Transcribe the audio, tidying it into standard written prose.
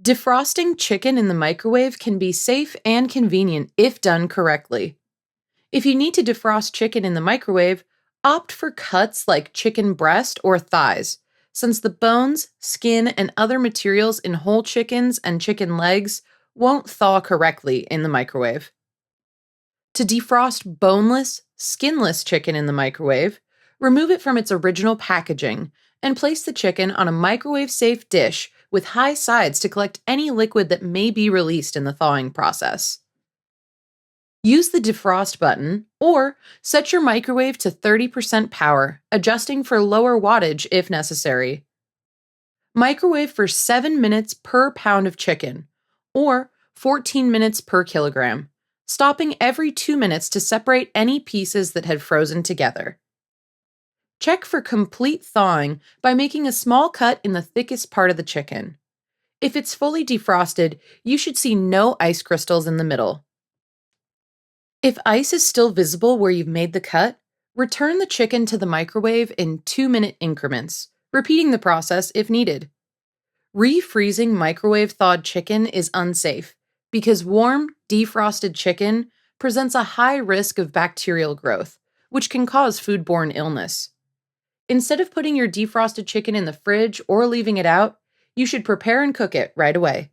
Defrosting chicken in the microwave can be safe and convenient if done correctly. If you need to defrost chicken in the microwave, opt for cuts like chicken breast or thighs, since the bones, skin, and other materials in whole chickens and chicken legs won't thaw correctly in the microwave. To defrost boneless, skinless chicken in the microwave, remove it from its original packaging and place the chicken on a microwave-safe dish with high sides to collect any liquid that may be released in the thawing process. Use the defrost button or set your microwave to 30% power, adjusting for lower wattage if necessary. Microwave for 7 minutes per pound of chicken, or 14 minutes per kilogram, stopping every 2 minutes to separate any pieces that had frozen together. Check for complete thawing by making a small cut in the thickest part of the chicken. If it's fully defrosted, you should see no ice crystals in the middle. If ice is still visible where you've made the cut, return the chicken to the microwave in 2-minute increments, repeating the process if needed. Refreezing microwave thawed chicken is unsafe because warm, defrosted chicken presents a high risk of bacterial growth, which can cause foodborne illness. Instead of putting your defrosted chicken in the fridge or leaving it out, you should prepare and cook it right away.